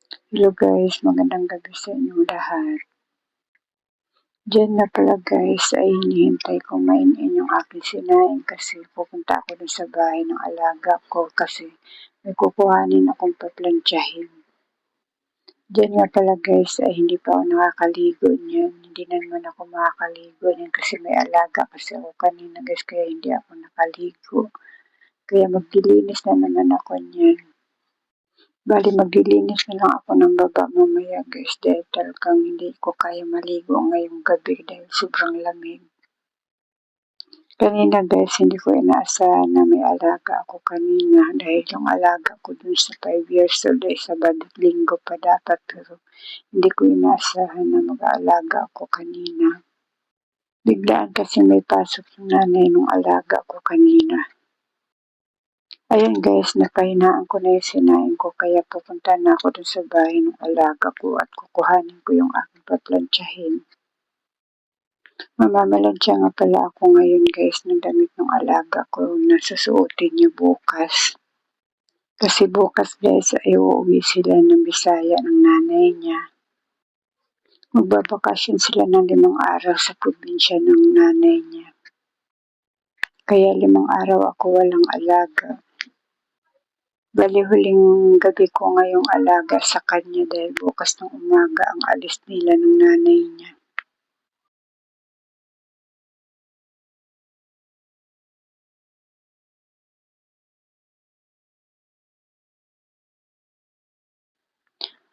Hello guys, magandang gabi sa inyong lahat. Diyan na pala guys ay hinihintay kong mainin yung aking sinaing kasi pupunta ako dun sa bahay ng alaga ko kasi may kukuhanin akong paplantsahin. Diyan nga pala guys ay hindi pa ako nakakaligo niyan. Hindi na naman ako makakaligo niyan kasi may alaga kasi ako kanina guys kaya hindi ako nakaligo. Kaya maglilinis na naman ako niyan. Bali maglilinis na lang ako ng baba mamaya guys dahil talagang hindi ko kaya maligo ngayong gabi dahil sobrang lamig. Kanina guys hindi ko inaasahan na may alaga ako kanina dahil yung alaga ko dun sa 5 years old ay Sabado at Linggo pa dapat pero hindi ko inaasahan na mag-aalaga ako kanina. Biglaan kasi may pasok yung nanay ng alaga ko kanina. Ayan guys, napahinaan ko na yung sinain ko kaya pupunta na ako dun sa bahay ng alaga ko at kukuhanin ko yung aking paplantsahin. Mamamalansya nga pala ako ngayon guys ng damit ng alaga ko na susuotin niya bukas. Kasi bukas guys ay uuwi sila ng Bisaya ng nanay niya. Magbabakasyon sila ng 5 araw sa probinsya ng nanay niya. Kaya 5 araw ako walang alaga. Bali huling gabi ko ngayong alaga sa kanya dahil bukas ng umaga ang alis nila ng nanay niya.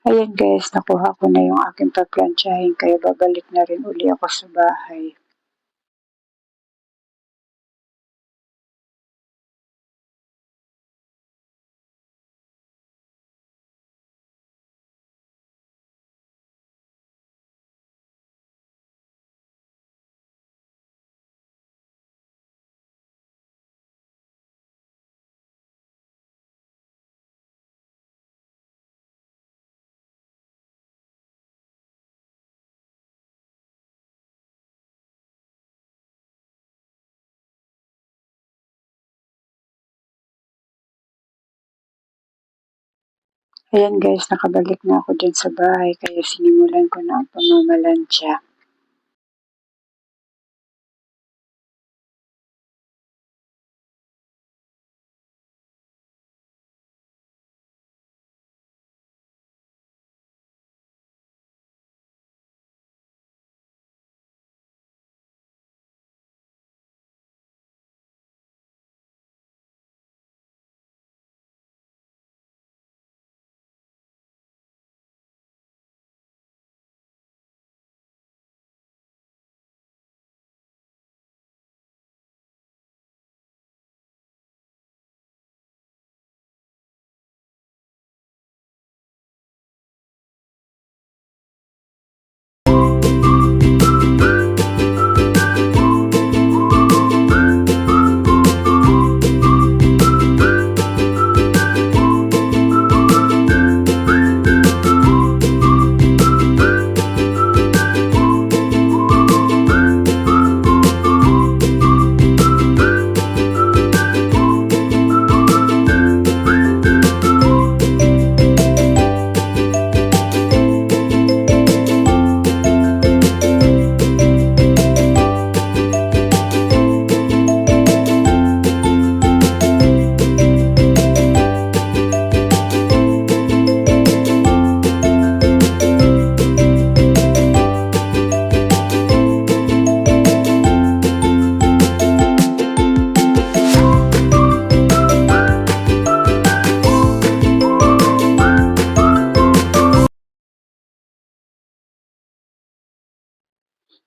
Ayan guys, nakuha ko na yung aking paplantsahin kaya babalik na rin uli ako sa bahay. Ayan guys, nakabalik na ako dyan sa bahay kaya sinimulan ko na ang pamamalansya.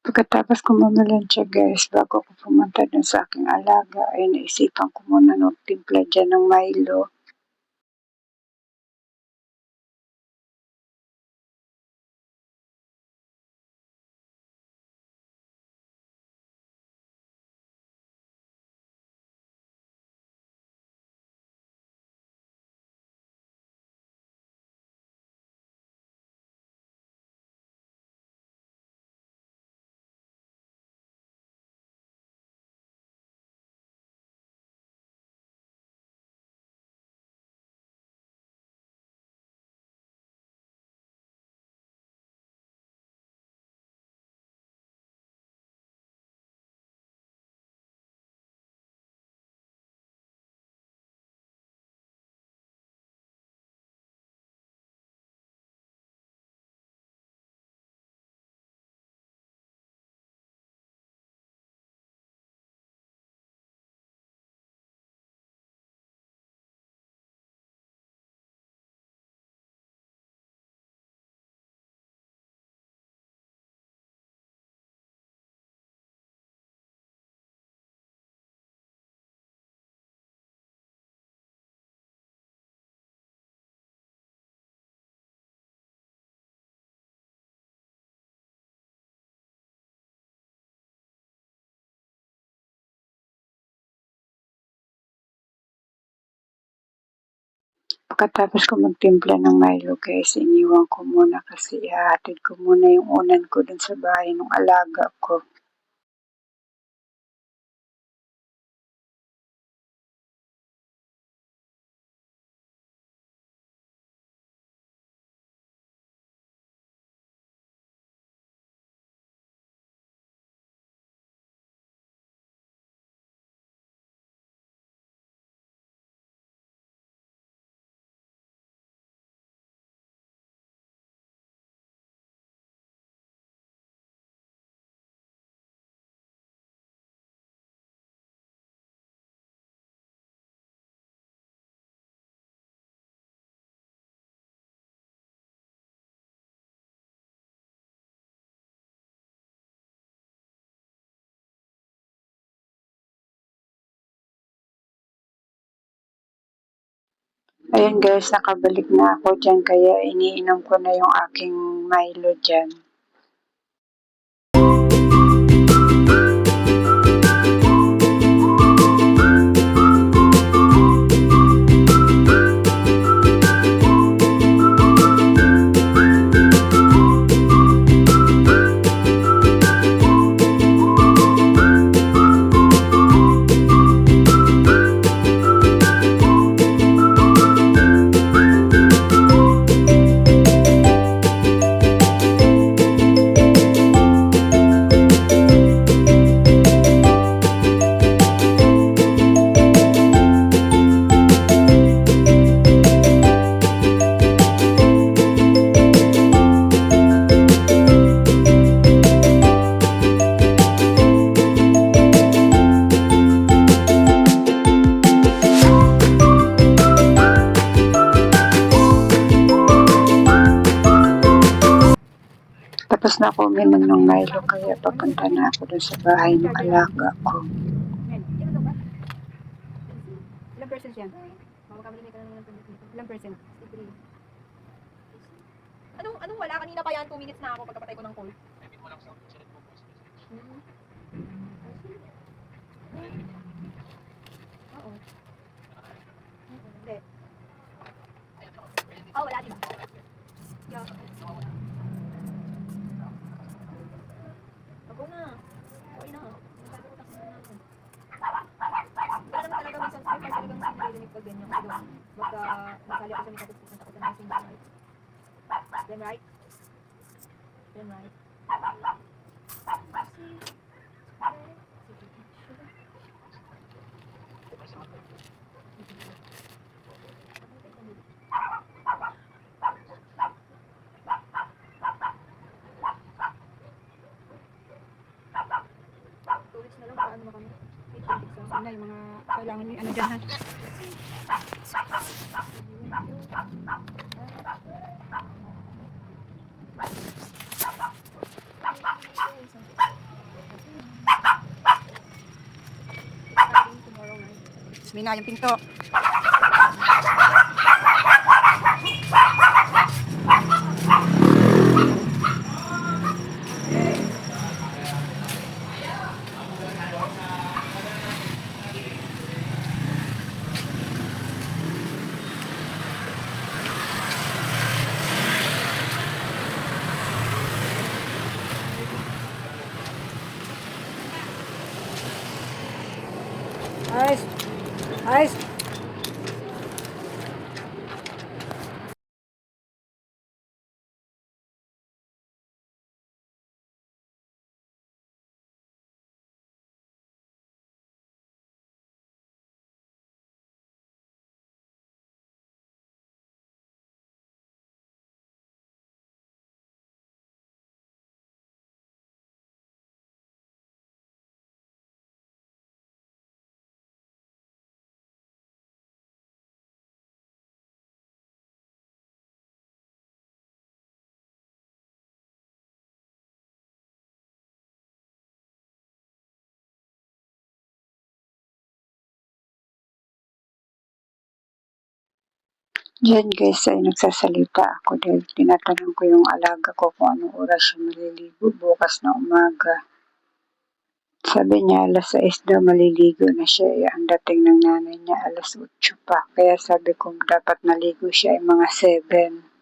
Pagkatapos ko mamalansya guys, bago ko pumunta dun sa aking alaga ay naisipan ko muna magtimpla dyan ng Milo. Pagkatapos ko magtimpla ng Milo guys, iniwan ko muna kasi ihahatid ko muna yung unan ko dun sa bahay ng alaga ko. Ayan guys, nakabalik na ako dyan kaya iniinom ko na yung aking Milo dyan. Tapos na ako uminom ng Milo kaya papunta na ako dun sa bahay ng alaga ko. Ilang percent yan? Makakamali ka na ng ilang percent? 3. Anong wala? Kanina pa yan, 2 minutes na ako pagkapatay ko ng call. Oo. Hindi. Oh, wala diba? Yeah. Ako na. Okay na. Nagkakautak na natin. Para naman talaga minsan, ay talagang sinarinig pag ganyan kasi doon. Baka nasali ako sa mga tapos punta ko sa nursing right? Then right? Then right? Tulis na lang, paano kami? Sana yung mga kailangan nyo, ano dyan ha? Mina yung pinto. Ayos. Ayos. Diyan guys ay nagsasalita ako dahil tinatanong ko yung alaga ko kung anong oras siya maliligo bukas na umaga. Sabi niya alas 6 daw maliligo na siya, ang dating ng nanay niya alas 8 pa. Kaya sabi ko dapat maligo siya ay mga 7.